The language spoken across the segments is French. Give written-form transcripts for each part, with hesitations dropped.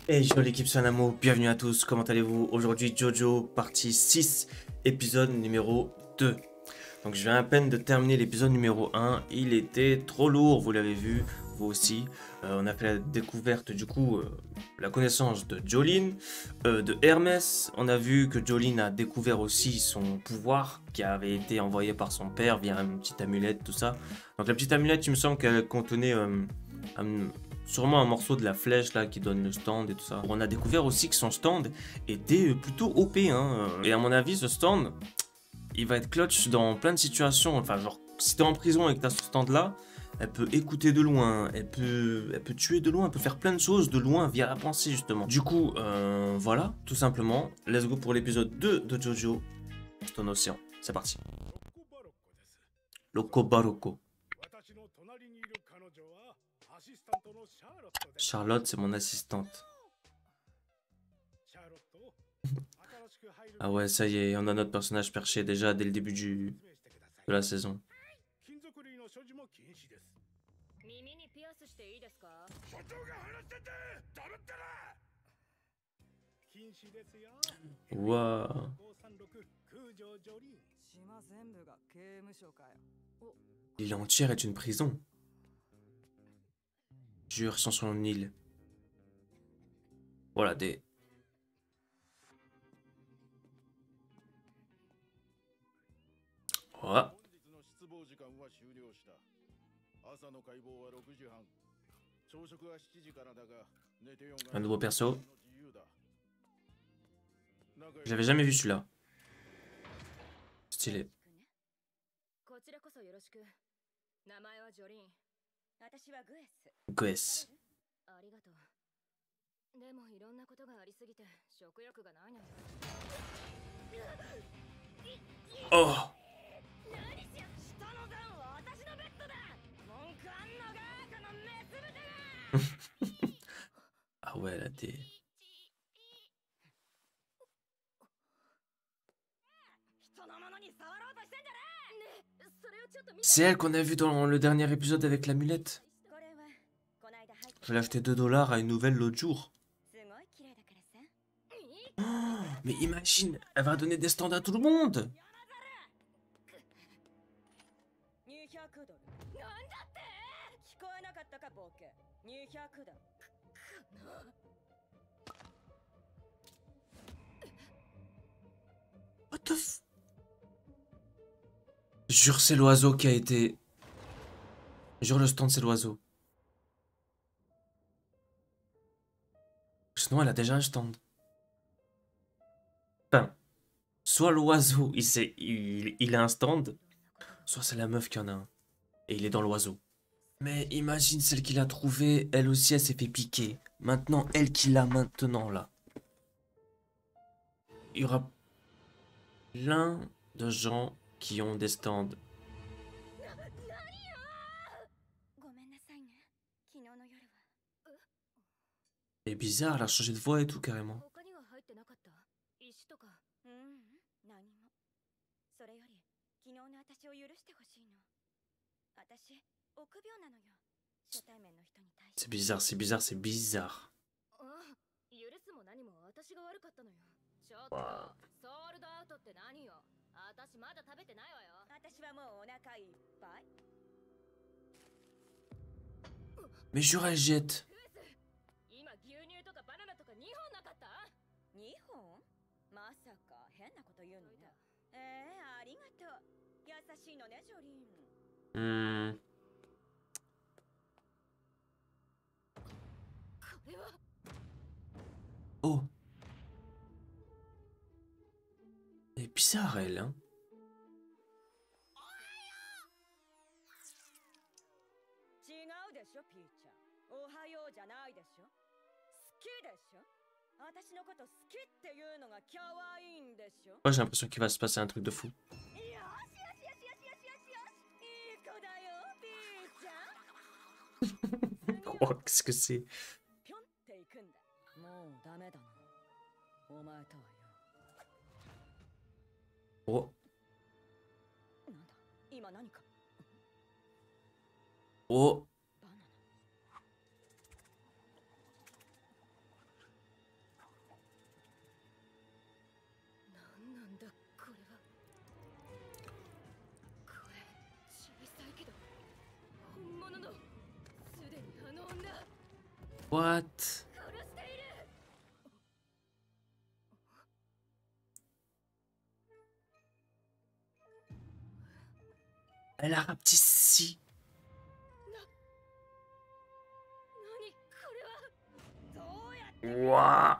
Hey yo l'équipe Sanamo, bienvenue à tous, comment allez-vous? Aujourd'hui Jojo, partie 6, épisode numéro 2. Donc je viens à peine de terminer l'épisode numéro 1, il était trop lourd, vous l'avez vu, vous aussi. On a fait la découverte du coup, la connaissance de Jolene, de Hermès. On a vu que Jolene a découvert aussi son pouvoir qui avait été envoyé par son père via une petite amulette, tout ça. Donc la petite amulette, il me semble qu'elle contenait sûrement un morceau de la flèche là qui donne le stand et tout ça. On a découvert aussi que son stand était plutôt OP, hein. Et à mon avis, ce stand, il va être clutch dans plein de situations. Enfin, genre, si t'es en prison et que t'as ce stand-là, elle peut écouter de loin, elle peut tuer de loin, elle peut faire plein de choses de loin via la pensée, justement. Du coup, voilà, tout simplement. Let's go pour l'épisode 2 de Jojo, Stone Ocean. C'est parti. Loco Barocco. Charlotte, c'est mon assistante. Ah ouais, ça y est, on a notre personnage perché déjà dès le début de la saison. Waouh. L'île entière est une prison. Jure sans son île. Voilà, des... Voilà. Un nouveau perso. J'avais jamais vu celui-là. Stylé. Goes. Oh. Ah ouais, là, t'es... C'est elle qu'on a vue dans le dernier épisode avec l'amulette. Je l'ai acheté 2 $ à une nouvelle l'autre jour. Oh, mais imagine, elle va donner des stands à tout le monde. What the f... Jure, c'est l'oiseau qui a été... Jure, le stand, c'est l'oiseau. Sinon, elle a déjà un stand. Enfin, soit l'oiseau, il a un stand, soit c'est la meuf qui en a un. Et il est dans l'oiseau. Mais imagine celle qui l'a trouvé, elle aussi, elle s'est fait piquer. Maintenant, elle qui l'a maintenant, là. Il y aura plein de gens qui ont des stands. Et bizarre, elle a changé de voix et tout, carrément. C'est bizarre, c'est bizarre, c'est bizarre. Wow. Mais jure, elle jette. Hmm. Oh. Elle est bizarre, elle, hein. Moi, j'ai l'impression qu'il va se passer un truc de fou. Oh, qu'est-ce que c'est? Oh. Oh. What? Elle a rapetissé. Waouh.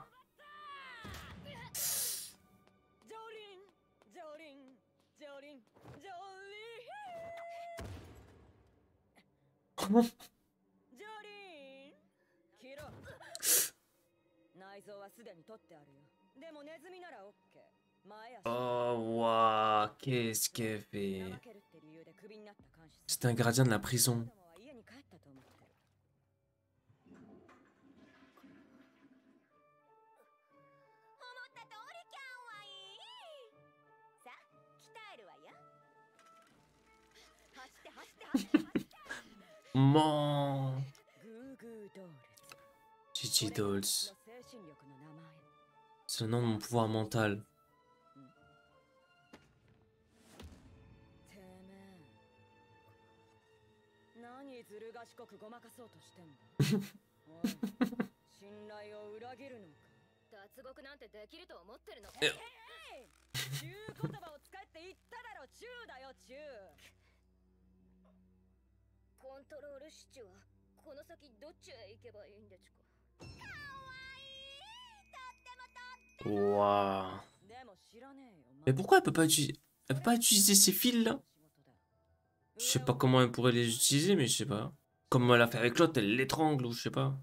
Oh, waouh, qu'est-ce qu'elle fait? C'est un gardien de la prison. Man. Gigi Dolls. C'est le nom de mon pouvoir mental. Waouh. Mais pourquoi elle peut pas utiliser... Elle peut pas utiliser ces fils là? Je sais pas comment elle pourrait les utiliser, mais je sais pas. Comme elle a fait avec l'autre, elle l'étrangle ou je sais pas.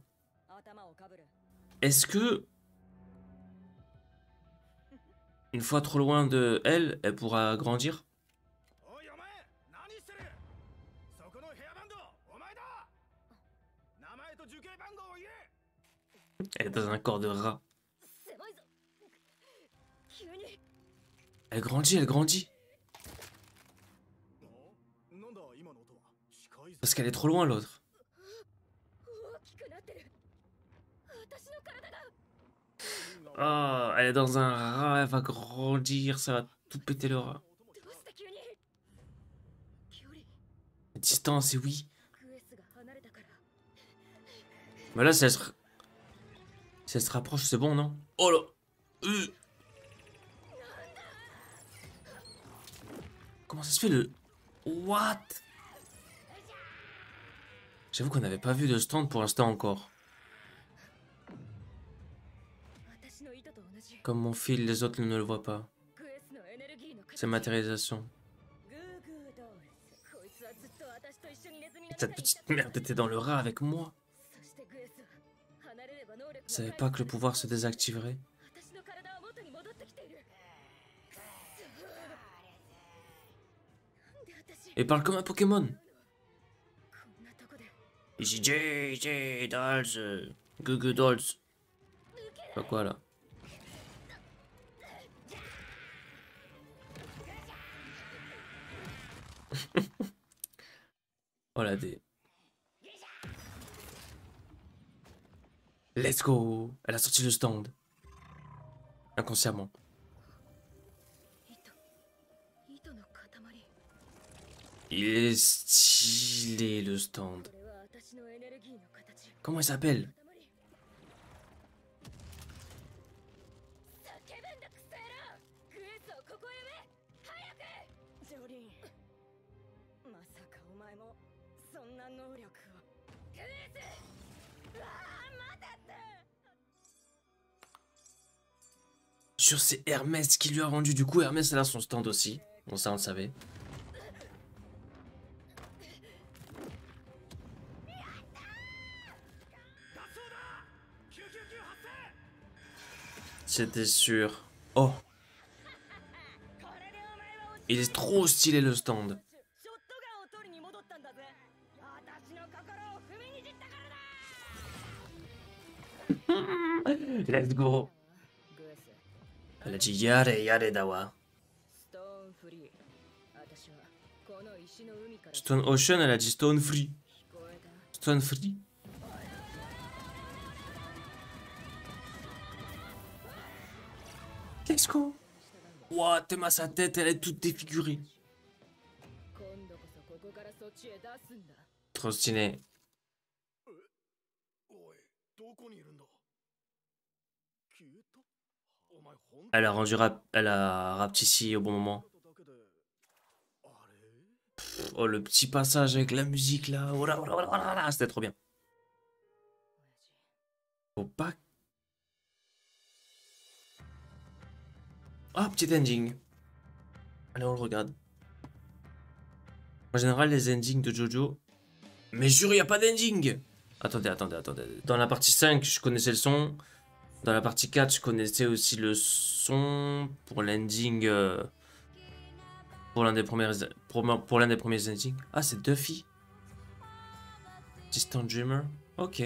Est-ce que... Une fois trop loin de elle, elle pourra grandir? Elle est dans un corps de rat. Elle grandit, elle grandit. Parce qu'elle est trop loin l'autre. Oh, elle est dans un rat, elle va grandir, ça va tout péter le rat. Distance, et oui. Mais là, si elle se rapproche, c'est bon, non? Oh là. Comment ça se fait le... What? J'avoue qu'on n'avait pas vu de stand pour l'instant encore. Comme mon fil, les autres ne le voient pas. C'est matérialisation. Cette petite merde était dans le rat avec moi. Je savais pas que le pouvoir se désactiverait. Et parle comme un Pokémon. Ici J Dolls, Gugu Dolls. Pas quoi là. Oh la dé. Let's go. Elle a sorti le stand. Inconsciemment. Il est stylé le stand. Comment il s'appelle? Sur c'est Hermès qui lui a rendu. Du coup, Hermès, elle a son stand aussi. Bon, ça, on le savait. C'était sûr. Oh. Il est trop stylé le stand. Let's go. Elle a dit yare yare dawa. Stone Ocean, elle a dit Stone Free. Stone Free. Let's go. Ouah, Théma, sa tête, elle est toute défigurée. Trop stylé. Elle a rapetissé au bon moment. Oh, le petit passage avec la musique là. Oh là, oh là, oh là, oh là, c'était trop bien. Faut pas. Ah, petit ending. Allez, on le regarde. En général, les endings de Jojo. Mais jure, il n'y a pas d'ending. Attendez. Dans la partie 5, je connaissais le son. Dans la partie 4, je connaissais aussi le son pour l'ending. Pour l'un des premiers endings. Ah, c'est Duffy. Distant Dreamer. Ok.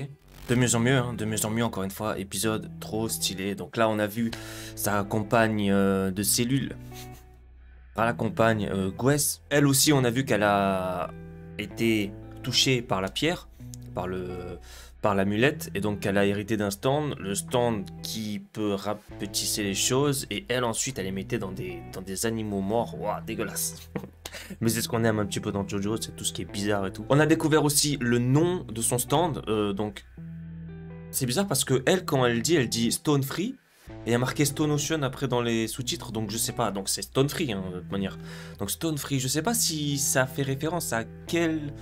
De mieux en mieux, hein, de mieux en mieux, encore une fois. Épisode trop stylé. Donc là, on a vu sa compagne de cellule. Par la compagne Gwes. Elle aussi, on a vu qu'elle a été touchée par la pierre, par l'amulette, et donc elle a hérité d'un stand, le stand qui peut rapetisser les choses, et elle ensuite elle les mettait dans des animaux morts. Waouh, dégueulasse. Mais c'est ce qu'on aime un petit peu dans Jojo, c'est tout ce qui est bizarre et tout. On a découvert aussi le nom de son stand, donc c'est bizarre parce que elle, quand elle dit Stone Free. Et il y a marqué Stone Ocean après dans les sous-titres, donc je sais pas, donc c'est Stone Free hein, de toute manière. Donc Stone Free, je sais pas si ça fait référence à quel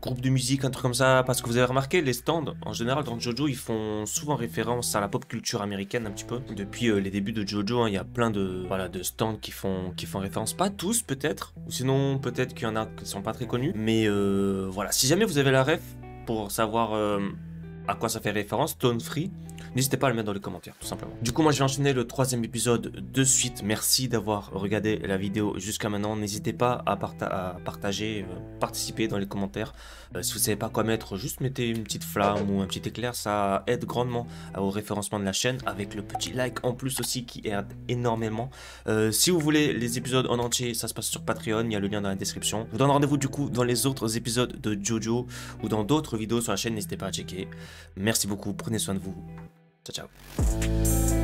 groupe de musique, un truc comme ça, parce que vous avez remarqué, les stands, en général dans Jojo, ils font souvent référence à la pop culture américaine un petit peu. Depuis les débuts de Jojo, hein, il y a plein de, voilà, de stands qui font référence, pas tous peut-être, ou sinon peut-être qu'il y en a qui sont pas très connus, mais voilà, si jamais vous avez la ref pour savoir à quoi ça fait référence, Stone Free, n'hésitez pas à le mettre dans les commentaires, tout simplement. Du coup, moi, je vais enchaîner le 3e épisode de suite. Merci d'avoir regardé la vidéo jusqu'à maintenant. N'hésitez pas à partager, participer dans les commentaires. Si vous ne savez pas quoi mettre, juste mettez une petite flamme ou un petit éclair. Ça aide grandement au référencement de la chaîne, avec le petit like en plus aussi qui aide énormément. Si vous voulez les épisodes en entier, ça se passe sur Patreon. Il y a le lien dans la description. Je vous donne rendez-vous du coup dans les autres épisodes de Jojo ou dans d'autres vidéos sur la chaîne. N'hésitez pas à checker. Merci beaucoup. Prenez soin de vous. Ciao, ciao.